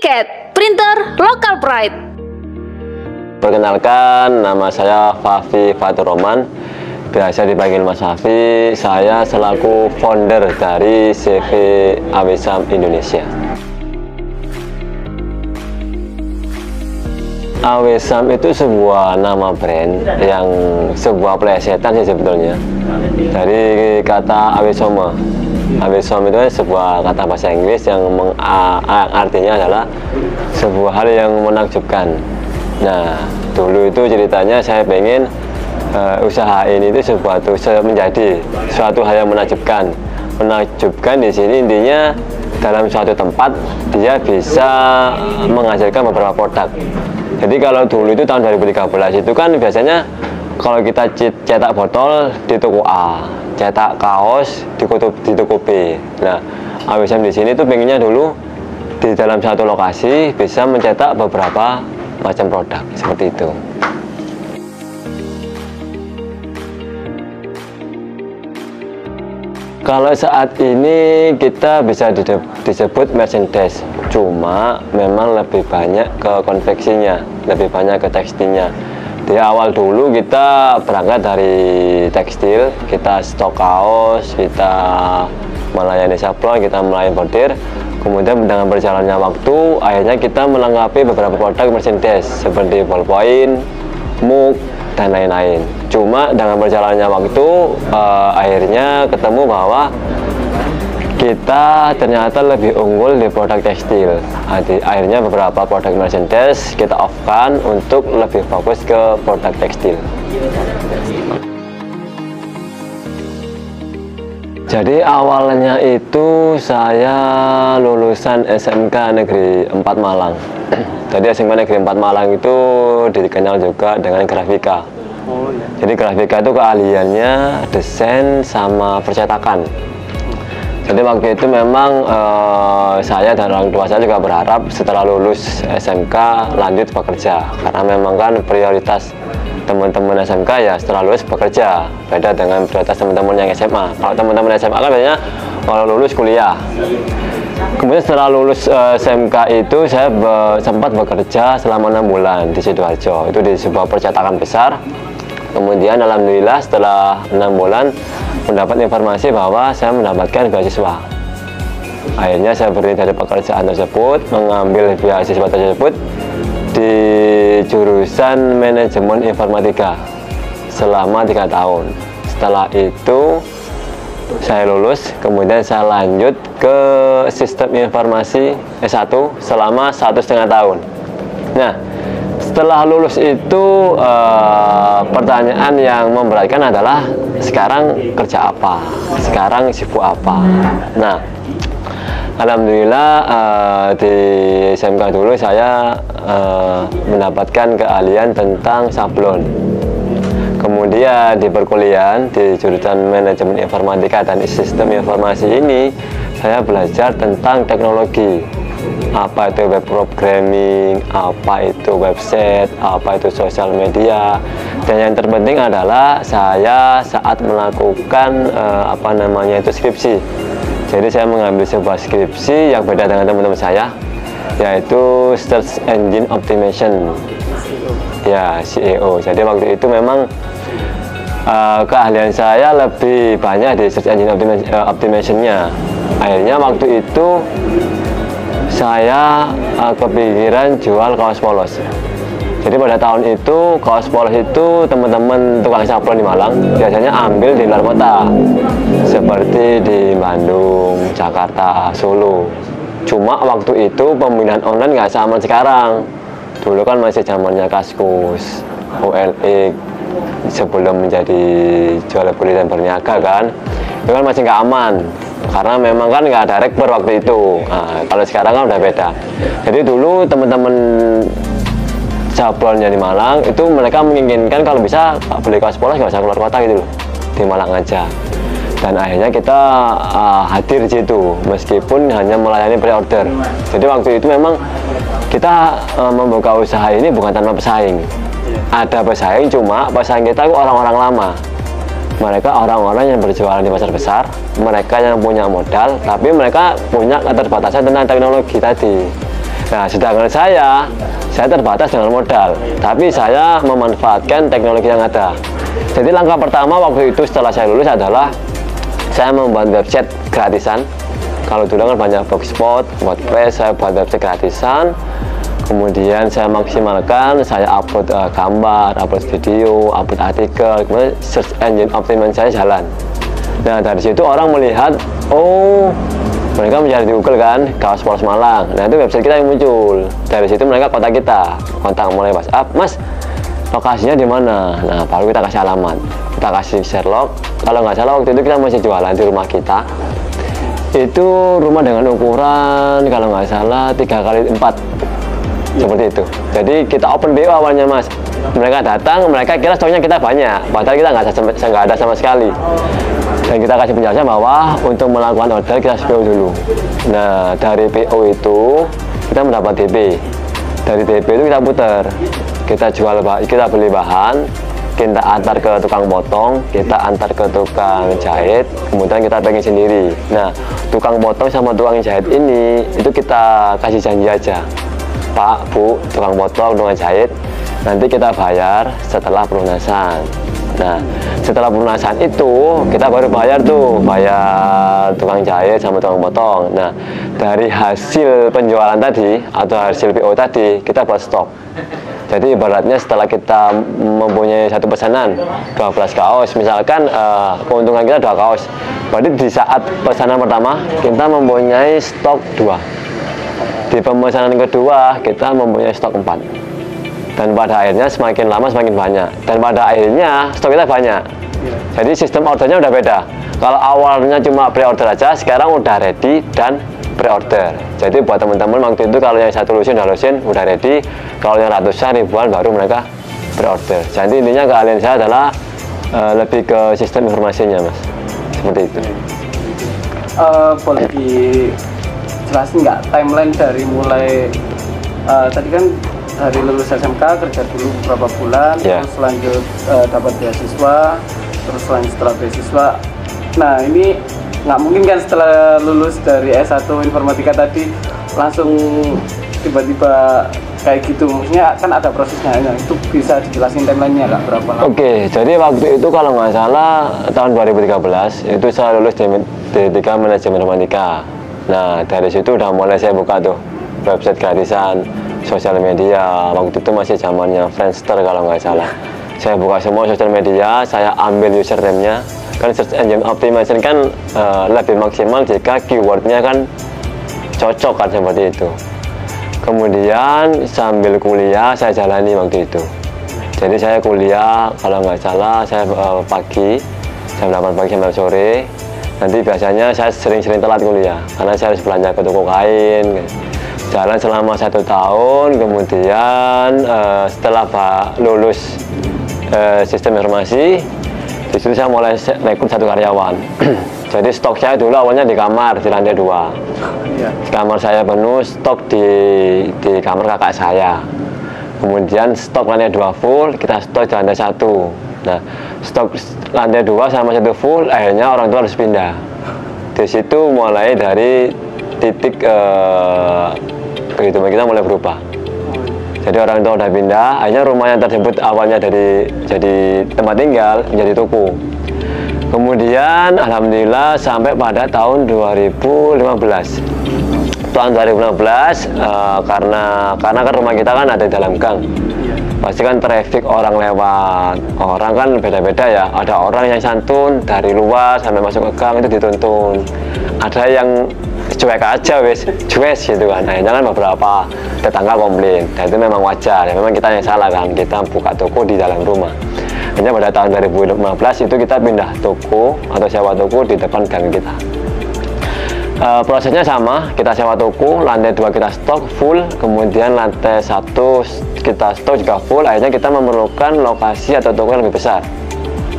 Tiket Printer Local Pride. Perkenalkan, nama saya Fafi Fatur Roman, biasa dipanggil Mas Fafi. Saya selaku founder dari CV Awisam Indonesia. Awisam itu sebuah nama brand yang sebuah plesetan sih sebetulnya dari kata Awisoma. Awisom itu sebuah kata bahasa Inggris yang artinya adalah sebuah hal yang menakjubkan. Nah, dulu itu ceritanya saya pengen usaha ini itu menjadi suatu hal yang menakjubkan. Menakjubkan di sini intinya dalam suatu tempat dia bisa menghasilkan beberapa produk. Jadi kalau dulu itu tahun 2013 itu kan biasanya kalau kita cetak botol di toko A, cetak kaos di toko B. Nah, Awisam di sini tuh pengennya dulu di dalam satu lokasi bisa mencetak beberapa macam produk seperti itu. Kalau saat ini kita bisa disebut merchandise, cuma memang lebih banyak ke konveksinya, lebih banyak ke tekstilnya. Di awal dulu kita berangkat dari tekstil, kita stok kaos, kita melayani sablon, kita melayani bordir. Kemudian dengan berjalannya waktu, akhirnya kita melengkapi beberapa produk merchandise seperti ballpoint, mug, dan lain-lain. Cuma dengan berjalannya waktu, akhirnya ketemu bahwa kita ternyata lebih unggul di produk tekstil. Akhirnya beberapa produk merchandise kita off-kan untuk lebih fokus ke produk tekstil. Jadi awalnya itu saya lulusan SMK Negeri 4 Malang. Jadi SMK Negeri 4 Malang itu dikenal juga dengan grafika. Jadi grafika itu keahliannya desain sama percetakan. Jadi waktu itu memang saya dan orang tua saya juga berharap setelah lulus SMK lanjut bekerja, karena memang kan prioritas teman-teman SMK ya setelah lulus bekerja, beda dengan prioritas teman-teman yang SMA. Kalau teman-teman SMA kan biasanya kalau lulus kuliah. Kemudian setelah lulus SMK itu saya sempat bekerja selama 6 bulan di Sidoarjo, itu di sebuah percetakan besar. Kemudian alhamdulillah setelah 6 bulan mendapat informasi bahwa saya mendapatkan beasiswa. Akhirnya saya berhenti dari pekerjaan tersebut, mengambil beasiswa tersebut di jurusan manajemen informatika selama 3 tahun. Setelah itu saya lulus, kemudian saya lanjut ke sistem informasi S1 selama 1,5 tahun. Nah, setelah lulus itu pertanyaan yang memberatkan adalah sekarang kerja apa, sekarang sibuk apa. Nah, alhamdulillah di SMK dulu saya mendapatkan keahlian tentang sablon. Kemudian di perkuliahan di jurusan manajemen informatika dan sistem informasi ini saya belajar tentang teknologi. Apa itu web programming, apa itu website, apa itu sosial media, dan yang terpenting adalah saya saat melakukan skripsi. Jadi saya mengambil sebuah skripsi yang beda dengan teman-teman saya, yaitu Search Engine Optimization, ya SEO. Jadi waktu itu memang keahlian saya lebih banyak di Search Engine Optimization-nya. Akhirnya waktu itu saya kepikiran jual kaos polos. Jadi pada tahun itu kaos polos itu teman-teman tukang sablon di Malang biasanya ambil di luar kota, seperti di Bandung, Jakarta, Solo. Cuma waktu itu pembelian online nggak sama sekarang. Dulu kan masih zamannya Kaskus, OLX, sebelum menjadi jual beli dan berniaga kan, itu kan masih nggak aman. Karena memang kan nggak ada rekber waktu itu. Nah, kalau sekarang kan udah beda. Jadi dulu teman-teman sablonnya di Malang itu mereka menginginkan kalau bisa beli kaos polos nggak usah keluar kota gitu loh, di Malang aja. Dan akhirnya kita hadir di situ meskipun hanya melayani pre-order. Jadi waktu itu memang kita membuka usaha ini bukan tanpa pesaing. Ada pesaing, cuma pesaing kita itu orang-orang lama. Mereka orang-orang yang berjualan di pasar besar, mereka yang punya modal, tapi mereka punya keterbatasan tentang teknologi tadi. Nah, sedangkan saya terbatas dengan modal, tapi saya memanfaatkan teknologi yang ada. Jadi langkah pertama waktu itu setelah saya lulus adalah saya membuat website gratisan. Kalau dulu kan banyak blogspot, WordPress, saya buat website gratisan. Kemudian saya maksimalkan, saya upload gambar, upload video, upload artikel, kemudian search engine optimization saya jalan. Nah, dari situ orang melihat, oh, mereka mencari di Google kan, kaos polos Malang. Nah, itu website kita yang muncul. Dari situ mereka kontak mulai WhatsApp, Mas, lokasinya di mana? Nah, baru kita kasih alamat, kita kasih Sherlock. Kalau nggak salah waktu itu kita masih jualan di rumah kita. Itu rumah dengan ukuran kalau nggak salah 3x4 seperti itu. Jadi kita open BO awalnya, Mas. Mereka datang, mereka kira stoknya kita banyak, padahal kita nggak ada sama sekali. Dan kita kasih penjelasan bahwa untuk melakukan order kita harus PO dulu. Nah, dari PO itu kita mendapat DP. Dari DP itu kita putar, kita beli bahan, kita antar ke tukang potong, kita antar ke tukang jahit, kemudian kita packing sendiri. Nah, tukang potong sama tukang jahit ini itu kita kasih janji aja, Pak, Bu, tukang potong, tukang jahit, nanti kita bayar setelah pelunasan. Nah, setelah pelunasan itu kita baru bayar tukang jahit sama tukang potong. Nah, dari hasil penjualan tadi atau hasil PO tadi kita buat stok. Jadi ibaratnya setelah kita mempunyai satu pesanan 12 kaos, misalkan keuntungan kita 2 kaos, berarti di saat pesanan pertama kita mempunyai stok 2. Di pemesanan kedua kita mempunyai stok 4. Dan pada akhirnya semakin lama semakin banyak. Dan pada akhirnya stok kita banyak. Jadi sistem ordernya udah beda. Kalau awalnya cuma pre-order aja, sekarang udah ready dan pre-order. Jadi buat teman-teman waktu itu kalau yang satu lusin udah ready. Kalau yang ratusan ribuan baru mereka pre-order. Jadi intinya keahlian saya adalah lebih ke sistem informasinya, Mas. Seperti itu. Boleh dijelasin nggak timeline dari mulai tadi kan dari lulus SMK kerja dulu beberapa bulan, terus lanjut dapat beasiswa, terus lanjut setelah beasiswa. Nah, ini nggak mungkin kan setelah lulus dari S1 informatika tadi langsung tiba-tiba kayak gitu, maksudnya kan ada prosesnya. Nah, itu bisa dijelasin timelinenya nggak, berapa lama? Oke, jadi waktu itu kalau nggak salah tahun 2013 itu saya lulus di D3 Manajemen Informatika. Nah, dari situ udah mulai saya buka tuh website gratisan, sosial media. Waktu itu masih zamannya Friendster kalau nggak salah. Saya buka semua sosial media, saya ambil username-nya. Kan search engine optimization kan lebih maksimal jika keywordnya kan cocok kan, seperti itu. Kemudian sambil kuliah saya jalani waktu itu. Jadi saya kuliah kalau nggak salah saya pagi jam 8 pagi sampai sore. Nanti biasanya saya sering-sering telat kuliah karena saya harus belanja ke toko kain. Jalan selama 1 tahun, kemudian setelah lulus sistem informasi, disitu saya mulai rekrut 1 karyawan. Jadi stok saya dulu awalnya di kamar di lantai 2. Kamar saya penuh, stok di kamar kakak saya. Kemudian stok lantai 2 full, kita stok di lantai 1. Nah, stok lantai 2 sama 1 full, akhirnya orang tua harus pindah. Di situ mulai dari titik kehidupan kita mulai berubah. Jadi orang tua udah pindah, akhirnya rumah yang tersebut awalnya jadi tempat tinggal menjadi toko. Kemudian alhamdulillah sampai pada tahun 2015. Tahun 2015 karena kan rumah kita kan ada di dalam gang. Pasti kan traffic orang lewat. Orang kan beda-beda ya. Ada orang yang santun dari luar sampai masuk ke gang itu dituntun. Ada yang cuek aja cuek gitu kan. Akhirnya kan beberapa tetangga komplain. Dan itu memang wajar. Ya, memang kita yang salah kan. Kita buka toko di dalam rumah. Hanya pada tahun 2015 itu kita pindah toko atau sewa toko di depan gang kita. Prosesnya sama, kita sewa toko, lantai 2 kita stok full, kemudian lantai 1 kita stok juga full. Akhirnya kita memerlukan lokasi atau toko yang lebih besar.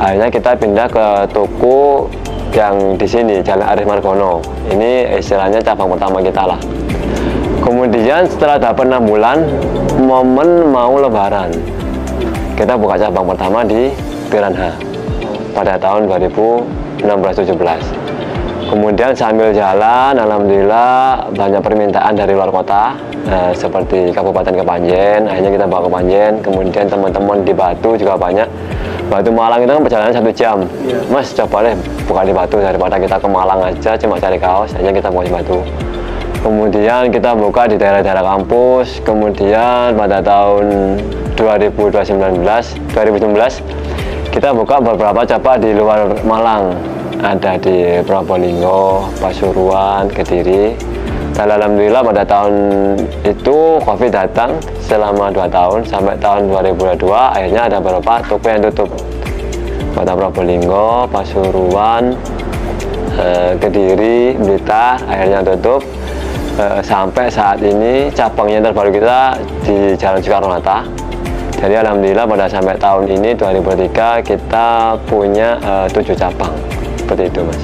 Akhirnya kita pindah ke toko yang di sini, Jalan Arif Margono. Ini istilahnya cabang pertama kita lah. Kemudian setelah dapat 6 bulan, momen mau lebaran, kita buka cabang pertama di Piranha pada tahun 2016-17. Kemudian sambil jalan, alhamdulillah banyak permintaan dari luar kota, seperti Kabupaten Kepanjen. Akhirnya kita bawa ke Kepanjen. Kemudian teman-teman di Batu juga banyak. Batu Malang itu kan perjalanan 1 jam. Mas, coba deh buka di Batu daripada kita ke Malang aja cuma cari kaos. Akhirnya kita buka di Batu. Kemudian kita buka di daerah-daerah kampus. Kemudian pada tahun 2019 kita buka beberapa cabang di luar Malang. Ada di Probolinggo, Pasuruan, Kediri. Dan alhamdulillah pada tahun itu COVID datang selama 2 tahun sampai tahun 2022. Akhirnya ada beberapa toko yang tutup. Pada Probolinggo, Pasuruan, Kediri, Blitar akhirnya tutup. Sampai saat ini cabangnya terbaru kita di Jalan Soekarno-Hatta. Jadi alhamdulillah pada sampai tahun ini 2023 kita punya 7 cabang. Seperti itu, Mas.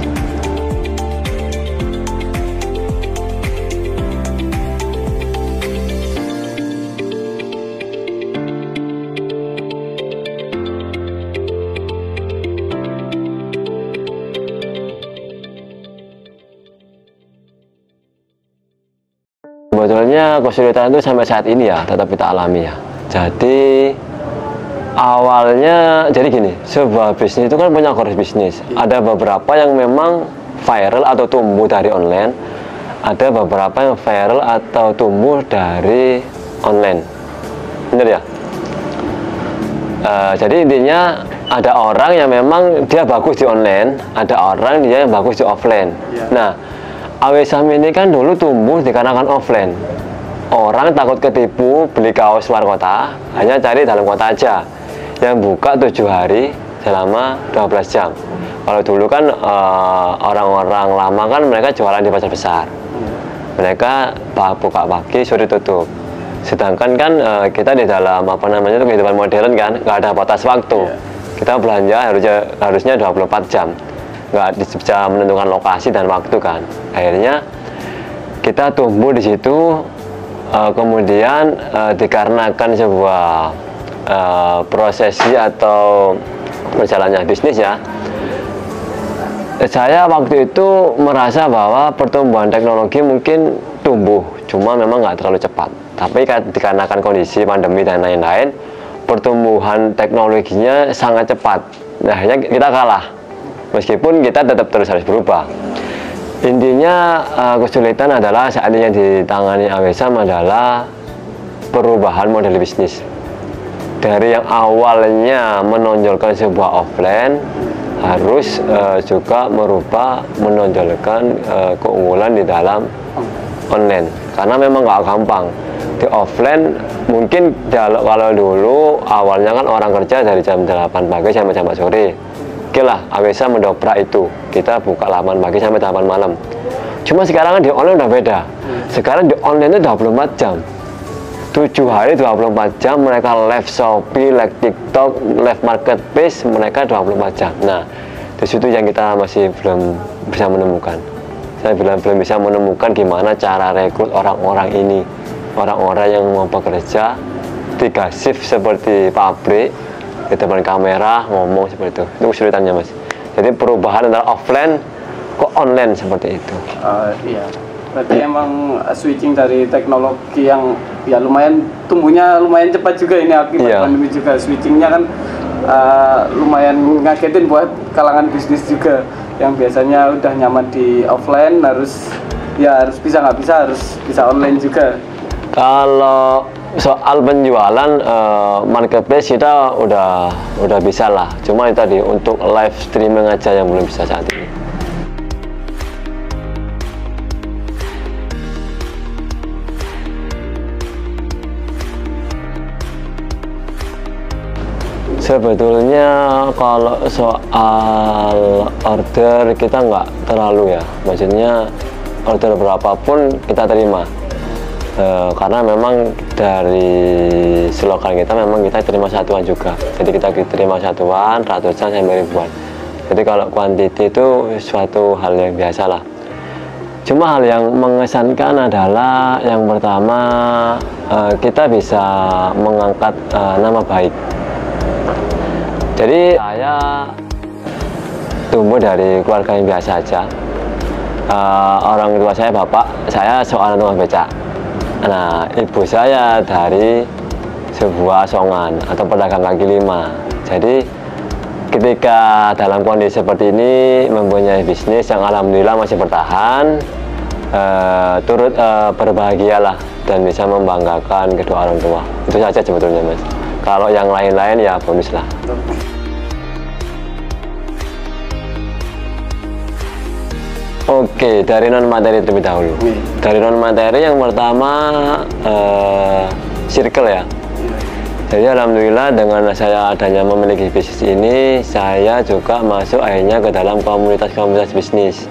Sebetulnya kesulitan itu sampai saat ini ya tetap kita alami ya. Jadi awalnya jadi gini, sebuah bisnis itu kan punya core bisnis. Ada beberapa yang memang viral atau tumbuh dari online, ada beberapa yang viral atau tumbuh dari online. Bener ya? Jadi intinya ada orang yang memang dia bagus di online, ada orang dia yang bagus di offline. Nah, Awesam ini kan dulu tumbuh dikarenakan offline. Orang takut ketipu beli kaos luar kota, hanya cari dalam kota aja. Yang buka 7 hari selama 12 jam. Kalau dulu kan orang-orang lama kan mereka jualan di pasar besar. Mereka buka pagi, sore tutup. Sedangkan kan kita di dalam itu kehidupan modern kan, nggak ada batas waktu. Kita belanja harusnya 24 jam. Nggak bisa menentukan lokasi dan waktu kan. Akhirnya kita tumbuh di situ, kemudian dikarenakan sebuah prosesi atau berjalannya bisnis ya. Saya waktu itu merasa bahwa pertumbuhan teknologi mungkin tumbuh, cuma memang nggak terlalu cepat. Tapi dikarenakan kondisi pandemi dan lain-lain, pertumbuhan teknologinya sangat cepat. Nah, akhirnya kita kalah. Meskipun kita tetap terus harus berubah. Intinya kesulitan adalah saat ini yang ditangani Awesam adalah perubahan model bisnis. Dari yang awalnya menonjolkan sebuah offline harus juga menonjolkan keunggulan di dalam online. Karena memang nggak gampang. Di offline mungkin kalau dulu awalnya kan orang kerja dari jam 8 pagi sampai jam 4 sore. Oke lah, Awesam mendobrak itu. Kita buka 8 pagi sampai 8 malam. Cuma sekarang kan di online udah beda. Sekarang di online itu 24 jam. 7 hari 24 jam mereka live Shopee, live TikTok, live marketplace, mereka 24 jam. Nah, di situ yang kita masih belum bisa menemukan. Saya belum bisa menemukan gimana cara rekrut orang-orang ini. Orang-orang yang mau bekerja 3 shift seperti pabrik, di depan kamera ngomong seperti itu kesulitannya, Mas. Jadi perubahan antara offline ke online seperti itu. Iya, berarti emang switching dari teknologi yang ya lumayan tumbuhnya lumayan cepat juga ini akibat pandemi juga. Switchingnya kan lumayan ngagetin buat kalangan bisnis juga yang biasanya udah nyaman di offline harus bisa online juga. Kalau soal penjualan marketplace kita udah bisa lah, cuma itu tadi untuk live streaming aja yang belum bisa saat ini. Sebetulnya kalau soal order kita nggak terlalu ya, maksudnya order berapapun kita terima. Karena memang dari slogan kita memang kita terima satuan juga, jadi kita terima satuan, ratusan sampai ribuan. Jadi kalau kuantiti itu suatu hal yang biasa lah. Cuma hal yang mengesankan adalah yang pertama kita bisa mengangkat nama baik. Jadi saya tumbuh dari keluarga yang biasa aja. orang tua saya, bapak saya seorang tukang becak. Nah, ibu saya dari sebuah asongan atau pedagang kaki lima. Jadi ketika dalam kondisi seperti ini mempunyai bisnis yang alhamdulillah masih bertahan, turut berbahagialah dan bisa membanggakan kedua orang tua. Itu saja sebetulnya, Mas. Kalau yang lain-lain ya bonus lah. Oke, dari non materi terlebih dahulu. Dari non materi yang pertama circle ya. Jadi alhamdulillah dengan saya adanya memiliki bisnis ini, saya juga masuk akhirnya ke dalam komunitas-komunitas bisnis.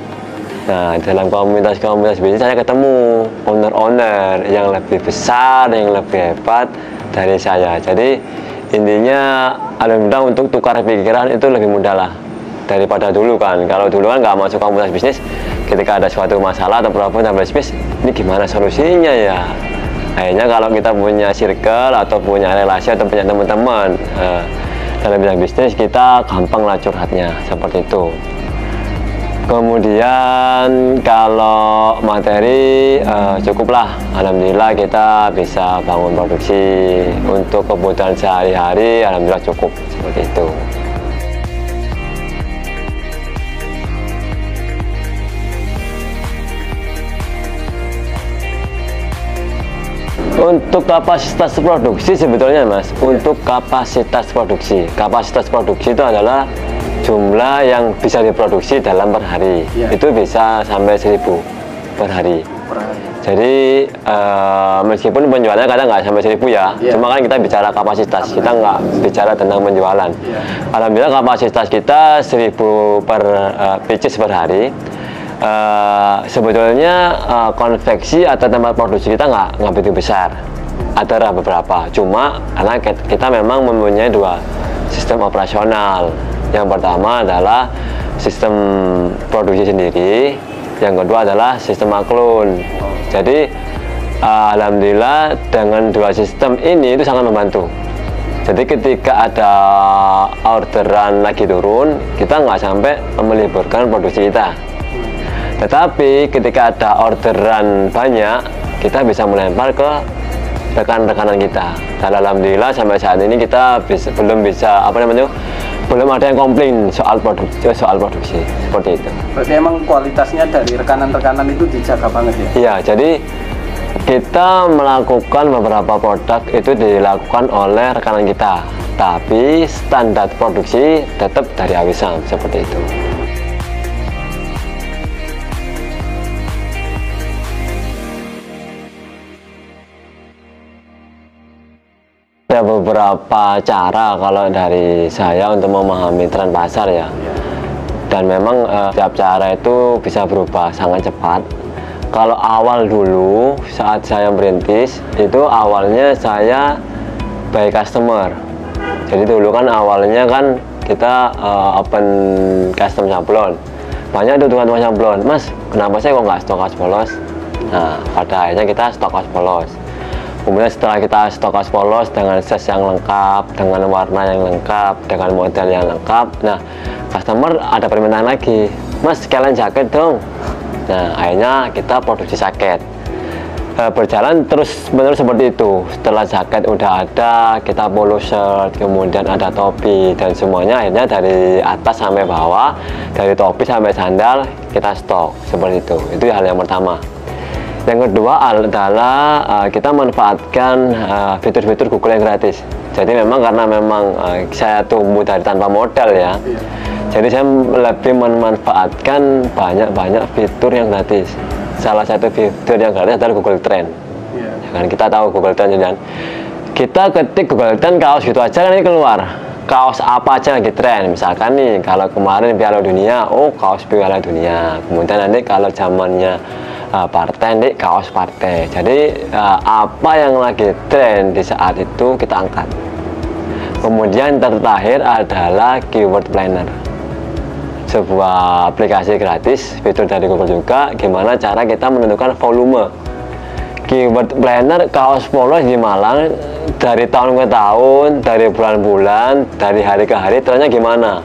Nah, dalam komunitas-komunitas bisnis saya ketemu owner-owner yang lebih besar, yang lebih hebat dari saya. Jadi intinya alhamdulillah untuk tukar pikiran itu lebih mudah lah daripada dulu kan. Kalau dulu kan nggak masuk komunitas bisnis, ketika ada suatu masalah atau problem dalam bisnis, ini gimana solusinya ya? Akhirnya kalau kita punya circle atau punya relasi atau punya teman-teman dalam bidang bisnis, kita gampang lah curhatnya seperti itu. Kemudian kalau materi cukuplah, alhamdulillah kita bisa bangun produksi untuk kebutuhan sehari-hari, alhamdulillah cukup seperti itu. Untuk kapasitas produksi sebetulnya, Mas, untuk kapasitas produksi itu adalah jumlah yang bisa diproduksi dalam per hari. Itu bisa sampai 1000 per hari. Jadi meskipun penjualannya kadang nggak sampai 1000 ya, cuma kan kita bicara kapasitas, kita nggak bicara tentang penjualan. Alhamdulillah kapasitas kita 1000 per pieces per hari. Sebetulnya konveksi atau tempat produksi kita nggak begitu besar, ada beberapa, cuma karena kita memang mempunyai dua sistem operasional. Yang pertama adalah sistem produksi sendiri, yang kedua adalah sistem maklun. Jadi alhamdulillah dengan dua sistem ini itu sangat membantu. Jadi ketika ada orderan lagi turun, kita nggak sampai meliburkan produksi kita. Tetapi ketika ada orderan banyak, kita bisa melempar ke rekan-rekanan kita. Dan alhamdulillah sampai saat ini kita belum ada yang komplain soal produksi seperti itu. Berarti emang kualitasnya dari rekanan-rekanan itu dijaga banget ya? Iya, jadi kita melakukan beberapa produk itu dilakukan oleh rekanan kita, tapi standar produksi tetap dari Awisam seperti itu. Ada beberapa cara kalau dari saya untuk memahami tren pasar ya, dan memang setiap cara itu bisa berubah sangat cepat. Kalau awal dulu saat saya merintis itu awalnya saya by customer. Jadi dulu kan awalnya kan kita open custom sablon, banyak tuh tukang sablon, Mas kenapa saya kok nggak stok kaos polos? Nah pada akhirnya kita stok kaos polos. Kemudian setelah kita stok kaos polos dengan size yang lengkap, dengan warna yang lengkap, dengan model yang lengkap, nah customer ada permintaan lagi, Mas sekalian jaket dong. Nah akhirnya kita produksi jaket. Berjalan terus menerus seperti itu. Setelah jaket udah ada, kita polo shirt, kemudian ada topi, dan semuanya akhirnya dari atas sampai bawah, dari topi sampai sandal kita stok seperti itu. Itu hal yang pertama. Yang kedua adalah kita manfaatkan fitur-fitur Google yang gratis. Jadi memang karena saya tumbuh dari tanpa modal ya, jadi saya lebih memanfaatkan banyak fitur yang gratis. Salah satu fitur yang gratis adalah Google Trend. Ya kan kita tahu Google Trend kan. Kita ketik Google Trend kaos gitu aja kan ini keluar. Kaos apa aja lagi tren. Misalkan nih kalau kemarin Piala Dunia, oh kaos Piala Dunia. Kemudian nanti kalau zamannya partai, nanti kaos partai. Jadi apa yang lagi tren di saat itu kita angkat. Kemudian terakhir adalah Keyword Planner, sebuah aplikasi gratis, fitur dari Google juga, gimana cara kita menentukan volume. Keyword Planner kaos polos di Malang dari tahun ke tahun, dari bulan-bulan, dari hari ke hari, trennya gimana,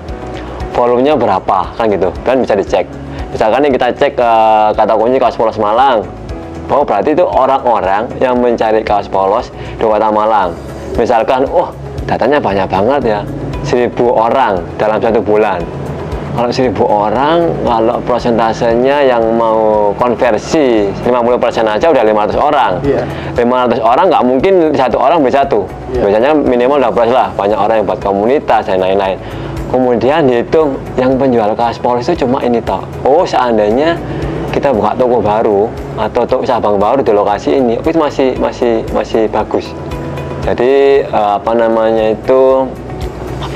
volumenya berapa, kan gitu, kan bisa dicek. Misalkan nih kita cek kata kunci kaos polos Malang, bahwa berarti itu orang-orang yang mencari kaos polos di Kota Malang. Misalkan, oh datanya banyak banget ya, 1000 orang dalam 1 bulan. Kalau 1000 orang, kalau persentasenya yang mau konversi 50% aja udah 500 orang. 500 orang nggak mungkin satu orang beli satu. Biasanya minimal 12 lah, banyak orang yang buat komunitas dan lain-lain. Kemudian dihitung yang penjual kaos polos itu cuma ini toh. Oh, seandainya kita buka toko baru atau toko cabang baru di lokasi ini, itu masih bagus. Jadi apa namanya itu,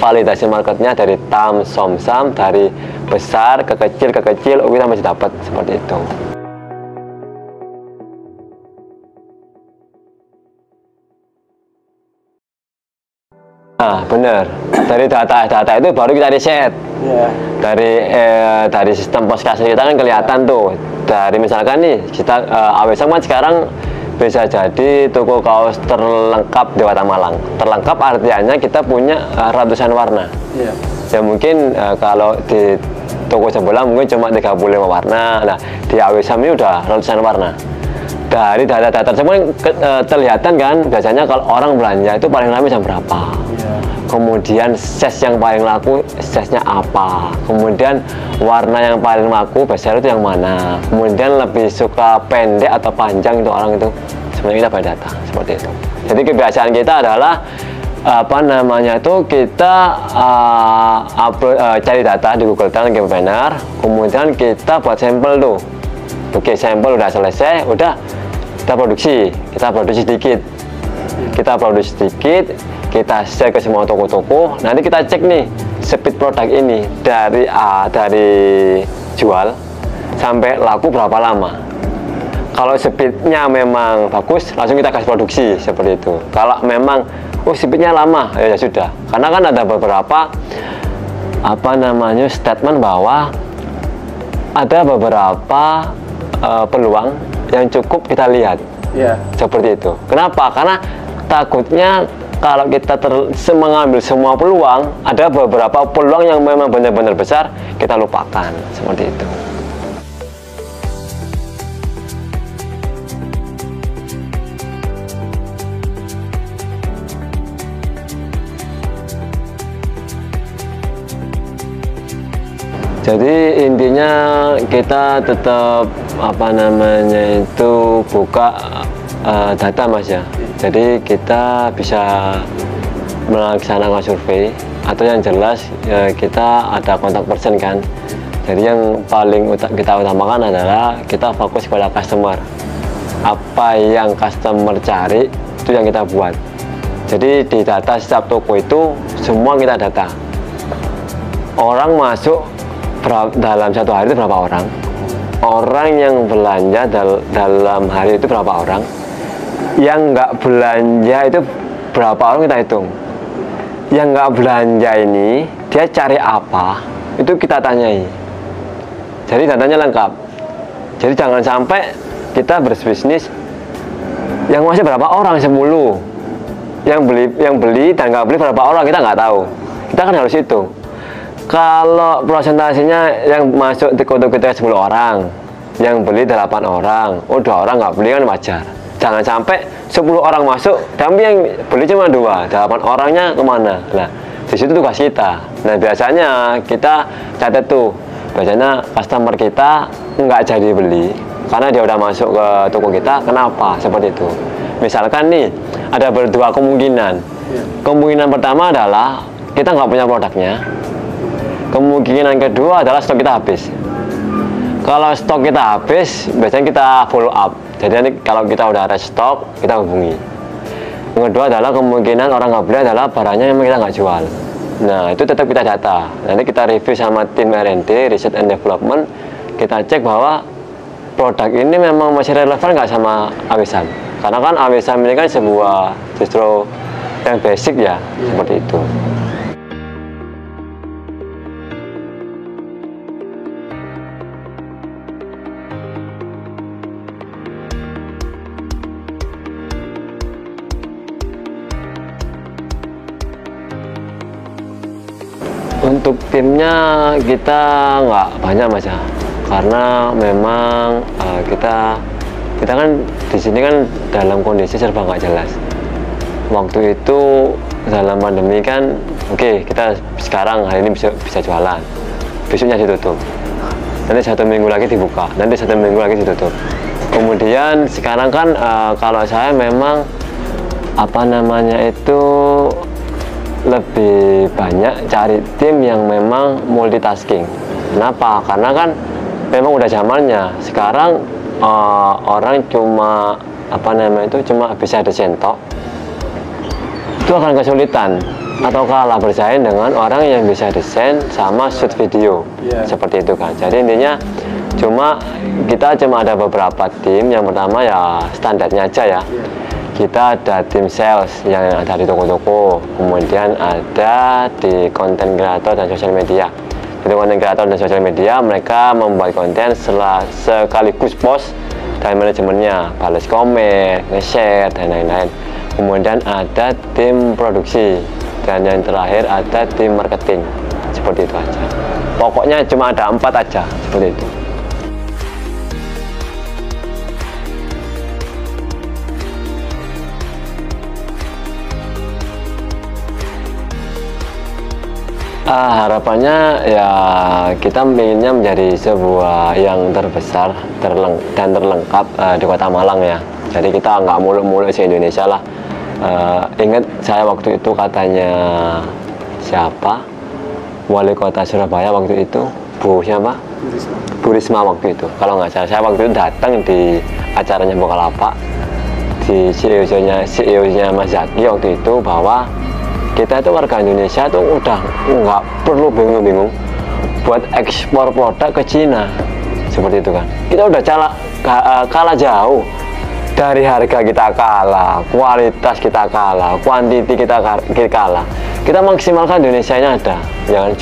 validasi marketnya dari tam, som-sam, dari besar ke kecil, kita masih dapat seperti itu. Nah, benar. Dari data itu baru kita riset. Dari sistem poskasta kita kan kelihatan tuh. Dari misalkan nih, kita AWSAM kan sekarang bisa jadi toko kaos terlengkap di Kota Malang. Terlengkap artinya kita punya ratusan warna. Ya mungkin kalau di toko sebelah mungkin cuma 35 warna. Nah, di AWSAM ini udah ratusan warna. Dari data-data tersebut terlihatan kan, biasanya kalau orang belanja itu paling ramai jam berapa. Kemudian size yang paling laku, size-nya apa. Kemudian warna yang paling laku, bestseller itu yang mana. Kemudian lebih suka pendek atau panjang itu orang itu. Sebenarnya kita punya data seperti itu. Jadi kebiasaan kita adalah apa namanya itu, kita cari data di Google Talent Campaigner, kemudian kita buat sampel tuh. Oke, sampel udah selesai, udah kita produksi sedikit. Kita share ke semua toko-toko. Nanti kita cek nih speed produk ini dari jual sampai laku berapa lama. Kalau speednya memang bagus, langsung kita kasih produksi seperti itu. Kalau memang speednya lama, ya sudah. Karena kan ada beberapa apa namanya statement bahwa ada beberapa peluang yang cukup kita lihat. Seperti itu. Kenapa? Karena takutnya kalau kita mengambil semua peluang, ada beberapa peluang yang memang benar-benar besar, kita lupakan. Seperti itu. Jadi intinya kita tetap apa namanya itu buka data, Mas ya. Jadi kita bisa melaksanakan survei, atau yang jelas kita ada kontak person kan. Jadi yang paling kita utamakan adalah kita fokus pada customer. Apa yang customer cari itu yang kita buat. Jadi di data setiap toko itu semua kita data. Orang masuk dalam satu hari itu berapa orang? Orang yang belanja dalam hari itu berapa orang? Yang nggak belanja itu berapa orang, kita hitung. Yang nggak belanja ini dia cari apa, itu kita tanyai. Jadi datanya lengkap. Jadi jangan sampai kita berbisnis yang masih berapa orang, 10 yang beli dan nggak beli berapa orang, kita nggak tahu. Kita kan harus hitung. Kalau presentasinya yang masuk di kota kita 10 orang, yang beli 8 orang, 2 orang nggak beli kan wajar. Jangan sampai 10 orang masuk, tapi yang beli cuma 2, 8 orangnya kemana? Nah, di situ tugas kita. Nah, biasanya kita catat tuh, biasanya customer kita nggak jadi beli, karena dia udah masuk ke toko kita, kenapa? Seperti itu. Misalkan nih, ada berdua kemungkinan. Kemungkinan pertama adalah kita nggak punya produknya. Kemungkinan kedua adalah stok kita habis. Kalau stok kita habis, biasanya kita follow up. Jadi nanti kalau kita udah ada stok, kita hubungi. Yang kedua adalah kemungkinan orang nggak beli adalah barangnya memang kita nggak jual. Nah, itu tetap kita data. Nanti kita review sama tim R&D, Research and Development. Kita cek bahwa produk ini memang masih relevan nggak sama AWSAM. Karena kan AWSAM ini kan sebuah distro yang basic ya, seperti itu. Untuk timnya kita nggak banyak, Mas ya. karena memang kita kan di sini kan dalam kondisi serba nggak jelas. Waktu itu dalam pandemi kan, oke, kita sekarang hari ini bisa jualan, besoknya ditutup, nanti 1 minggu lagi dibuka, nanti 1 minggu lagi ditutup. Kemudian sekarang kan kalau saya memang apa namanya itu lebih banyak cari tim yang memang multitasking. Kenapa? Karena kan memang udah zamannya sekarang, orang cuma apa namanya itu cuma bisa desain tok, itu akan kesulitan atau kalah bersaing dengan orang yang bisa desain sama shoot video, seperti itu kan. Jadi intinya kita cuma ada beberapa tim. Yang pertama ya standarnya aja ya, kita ada tim sales yang ada di toko-toko, kemudian ada di konten kreator dan sosial media. Jadi konten kreator dan sosial media mereka membuat konten sekaligus post dan manajemennya, balas komen, nge-share dan lain-lain. Kemudian ada tim produksi, dan yang terakhir ada tim marketing. Seperti itu aja. Pokoknya cuma ada 4 aja, seperti itu. Harapannya ya kita inginnya menjadi sebuah yang terbesar dan terlengkap di Kota Malang ya. Jadi kita nggak muluk-muluk se Indonesia lah. Ingat saya waktu itu katanya siapa, wali kota Surabaya waktu itu, Bu siapa? Bu Risma waktu itu. Kalau nggak salah, saya waktu itu datang di acaranya Bukalapak, di CEO-nya Mas Zaki waktu itu, bahwa kita itu warga Indonesia tuh udah nggak perlu bingung-bingung buat ekspor produk ke Cina, seperti itu kan. Kita udah kalah jauh. Dari harga kita kalah, kualitas kita kalah, kuantiti kita kalah. Kita maksimalkan Indonesia-nya ada, jangan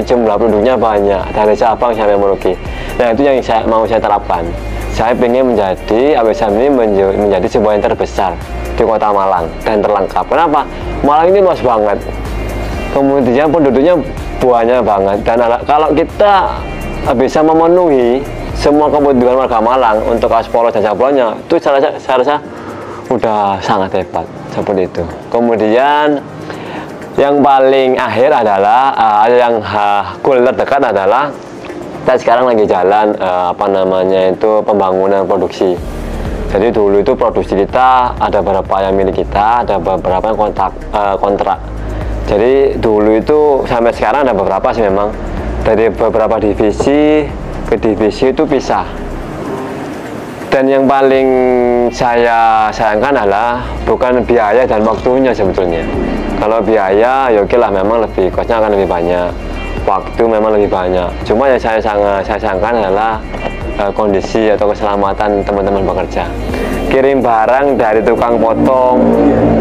jumlah produknya banyak dari Sabang sampai Merauke. Nah itu yang mau saya terapkan. Saya ingin menjadi AWSM ini menjadi sebuah yang terbesar di Kota Malang dan terlengkap. Kenapa? Malang ini luas banget. Kemudian penduduknya banyak banget, dan kalau kita bisa memenuhi semua kebutuhan warga Malang untuk Aspolos dan Sablonya, itu saya rasa udah sangat hebat, seperti itu. Kemudian yang paling akhir adalah yang goal terdekat adalah kita sekarang lagi jalan apa namanya itu pembangunan produksi. Jadi dulu itu produksi kita ada beberapa yang milik kita, ada beberapa yang kontrak. Jadi dulu itu sampai sekarang ada beberapa sih memang, dari beberapa divisi ke divisi itu pisah. Dan yang paling saya sayangkan adalah bukan biaya dan waktunya sebetulnya. Kalau biaya ya oke lah, memang lebih costnya akan lebih banyak, waktu memang lebih banyak. Cuma yang saya sayangkan adalah kondisi atau keselamatan teman-teman bekerja. Kirim barang dari tukang potong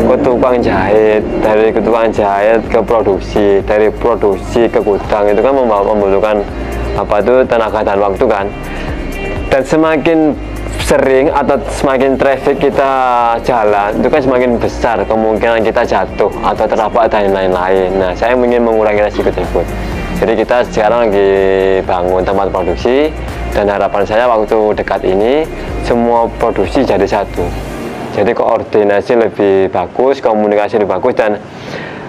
ke tukang jahit, dari tukang jahit ke produksi, dari produksi ke gudang, itu kan membutuhkan tenaga dan waktu kan. Dan semakin sering atau semakin traffic kita jalan, itu kan semakin besar kemungkinan kita jatuh atau tertabrak dan lain-lain. Nah, saya ingin mengurangi resiko tersebut. Jadi kita sekarang lagi bangun tempat produksi, dan harapan saya waktu dekat ini semua produksi jadi satu. Jadi koordinasi lebih bagus, komunikasi lebih bagus, dan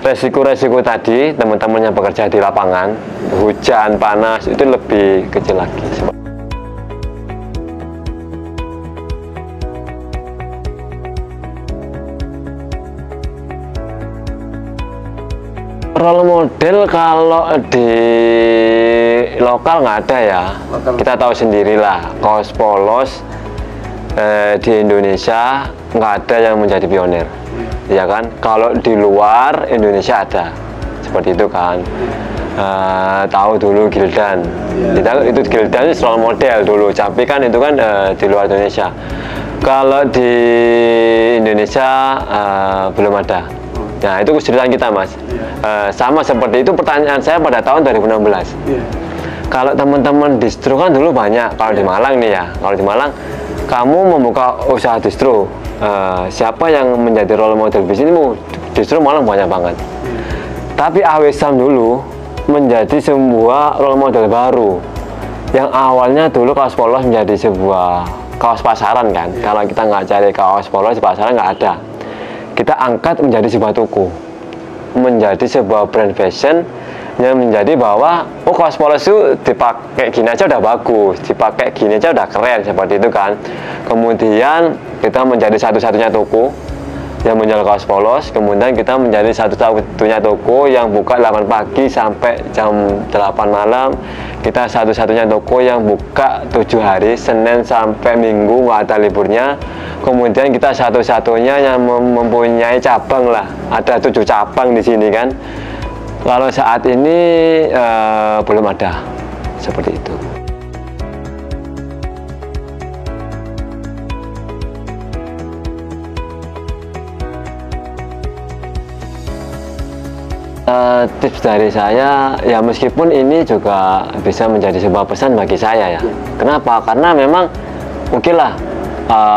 resiko-resiko tadi teman-teman yang bekerja di lapangan, hujan, panas, itu lebih kecil lagi. Role model kalau di lokal nggak ada ya. Kita tahu sendirilah, kaos polos di Indonesia nggak ada yang menjadi pionir, ya kan? Kalau di luar Indonesia ada, seperti itu kan. Tahu dulu Gildan, itu Gildan itu role model dulu, tapi kan itu kan di luar Indonesia. Kalau di Indonesia belum ada. Nah, itu kesulitan kita, Mas. Sama seperti itu pertanyaan saya pada tahun 2016. Kalau teman-teman distro kan dulu banyak. Kalau di Malang nih ya, kalau di Malang kamu membuka usaha distro, siapa yang menjadi role model bisnismu? Distro Malang banyak banget. Tapi AWSM dulu menjadi sebuah role model baru Yang awalnya dulu kaos polos menjadi sebuah kaos pasaran kan. Kalau kita nggak cari kaos polos di pasaran nggak ada. Kita angkat menjadi sebuah toko, menjadi sebuah brand fashion yang menjadi bahwa kaos polos itu dipakai gini aja udah bagus, dipakai gini aja udah keren, seperti itu kan. Kemudian kita menjadi satu-satunya toko yang menjual kaos polos. Kemudian kita menjadi satu-satunya toko yang buka 8 pagi sampai jam 8 malam. Kita satu-satunya toko yang buka 7 hari, Senin sampai Minggu, nggak ada liburnya. Kemudian kita satu-satunya yang mempunyai cabang lah, ada 7 cabang di sini kan. Kalau saat ini belum ada seperti itu. Tips dari saya ya, meskipun ini juga bisa menjadi sebuah pesan bagi saya ya. Kenapa? Karena memang mungkin lah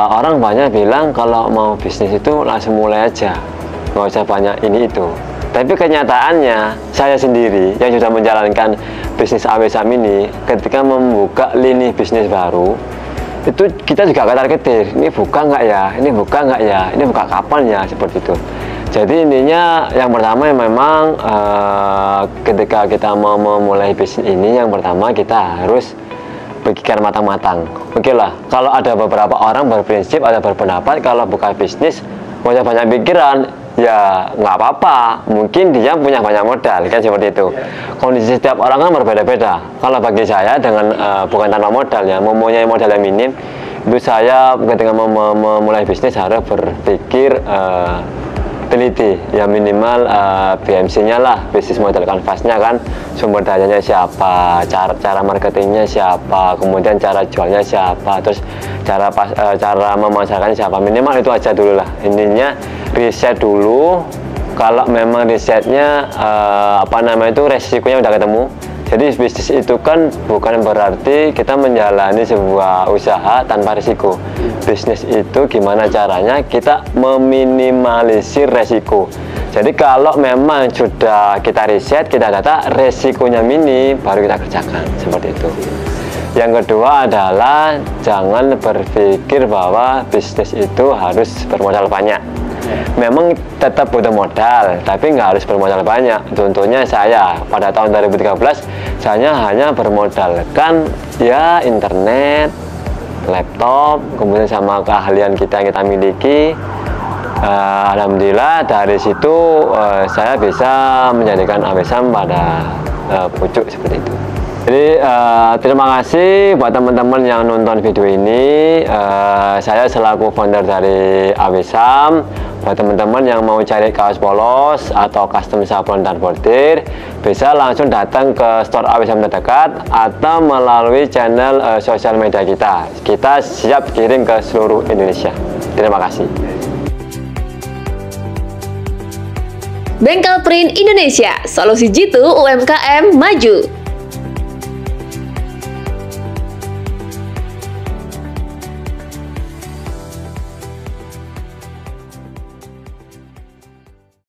orang banyak bilang kalau mau bisnis itu langsung mulai aja, nggak usah banyak ini itu. Tapi kenyataannya saya sendiri yang sudah menjalankan bisnis AWSAM ini, ketika membuka lini bisnis baru itu kita juga ketar-ketir, ini buka nggak ya, ini buka nggak ya, ini buka kapan ya, seperti itu. Jadi intinya yang pertama memang ketika kita mau memulai bisnis ini, yang pertama kita harus pikir matang-matang. Oke lah, kalau ada beberapa orang berprinsip, ada berpendapat kalau buka bisnis nggak usah banyak pikiran, ya nggak apa-apa, mungkin dia punya banyak modal kan, seperti itu. Kondisi setiap orang kan berbeda-beda. Kalau bagi saya dengan bukan tanpa modal ya, mempunyai modal yang minim, itu saya ketika memulai bisnis harus berpikir teliti ya, minimal BMC-nya lah, bisnis model kanvasnya kan, sumber dayanya siapa, cara marketingnya siapa, kemudian cara jualnya siapa, terus cara memasarkannya siapa, minimal itu aja dulu lah. Intinya riset dulu. Kalau memang risetnya itu resikonya udah ketemu. Jadi bisnis itu kan bukan berarti kita menjalani sebuah usaha tanpa risiko. Bisnis itu gimana caranya kita meminimalisir resiko. Jadi kalau memang sudah kita riset, kita data resikonya minim, baru kita kerjakan, seperti itu. Yang kedua adalah jangan berpikir bahwa bisnis itu harus bermodal banyak. Memang tetap butuh modal, tapi nggak harus bermodal banyak. Contohnya saya pada tahun 2013 saya hanya bermodalkan ya internet, laptop, kemudian sama keahlian kita yang kita miliki. Alhamdulillah dari situ saya bisa menjadikan AWSAM pada pucuk seperti itu. Jadi terima kasih buat teman-teman yang nonton video ini. Saya selaku founder dari AWSAM. Buat teman-teman yang mau cari kaos polos atau custom sablon dan bordir, bisa langsung datang ke store AWSAM terdekat atau melalui channel sosial media kita. Kita siap kirim ke seluruh Indonesia. Terima kasih. Bengkel Print Indonesia, solusi jitu UMKM maju.